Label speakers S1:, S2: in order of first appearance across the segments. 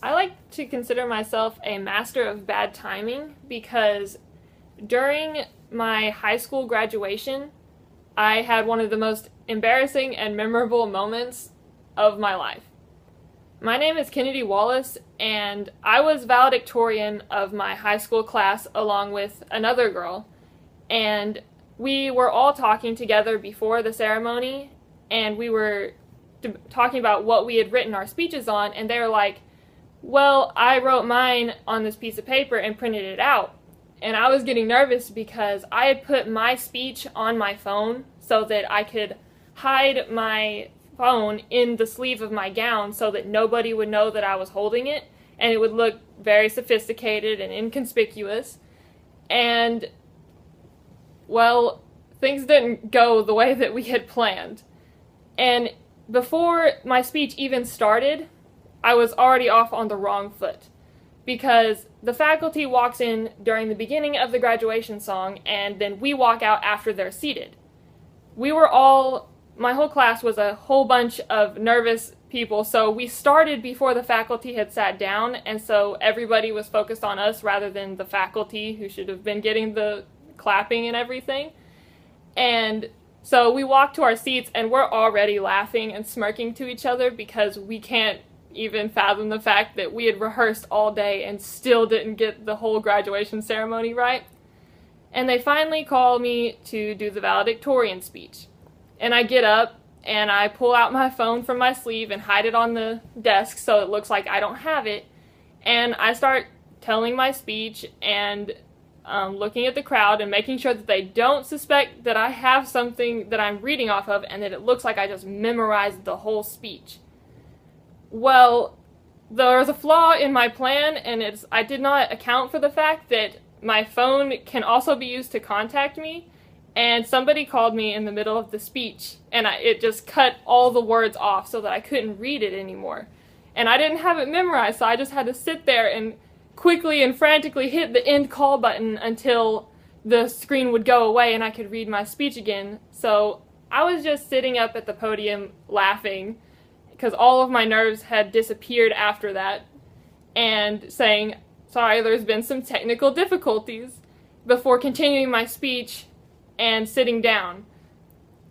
S1: I like to consider myself a master of bad timing because during my high school graduation, I had one of the most embarrassing and memorable moments of my life. My name is Kennedy Wallace, and I was valedictorian of my high school class along with another girl, and we were all talking together before the ceremony, and we were talking about what we had written our speeches on, and they were like, well, I wrote mine on this piece of paper and printed it out. And I was getting nervous because I had put my speech on my phone so that I could hide my phone in the sleeve of my gown so that nobody would know that I was holding it, and it would look very sophisticated and inconspicuous. And, well, things didn't go the way that we had planned. And before my speech even started, I was already off on the wrong foot, because the faculty walks in during the beginning of the graduation song, and then we walk out after they're seated. My whole class was a whole bunch of nervous people, so we started before the faculty had sat down, and so everybody was focused on us rather than the faculty, who should have been getting the clapping and everything. And so we walked to our seats, and we're already laughing and smirking to each other because we can't even fathom the fact that we had rehearsed all day and still didn't get the whole graduation ceremony right. And they finally call me to do the valedictorian speech. And I get up and I pull out my phone from my sleeve and hide it on the desk so it looks like I don't have it. And I start telling my speech and looking at the crowd and making sure that they don't suspect that I have something that I'm reading off of and that it looks like I just memorized the whole speech. Well, there's a flaw in my plan, and I did not account for the fact that my phone can also be used to contact me, and somebody called me in the middle of the speech, and it just cut all the words off so that I couldn't read it anymore. And I didn't have it memorized, so I just had to sit there and quickly and frantically hit the end call button until the screen would go away and I could read my speech again. So I was just sitting up at the podium laughing, because all of my nerves had disappeared after that, and saying, sorry, there's been some technical difficulties, before continuing my speech and sitting down.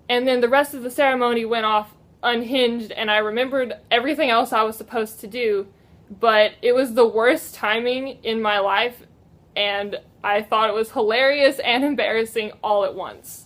S1: And then the rest of the ceremony went off unhinged, and I remembered everything else I was supposed to do, but it was the worst timing in my life, and I thought it was hilarious and embarrassing all at once.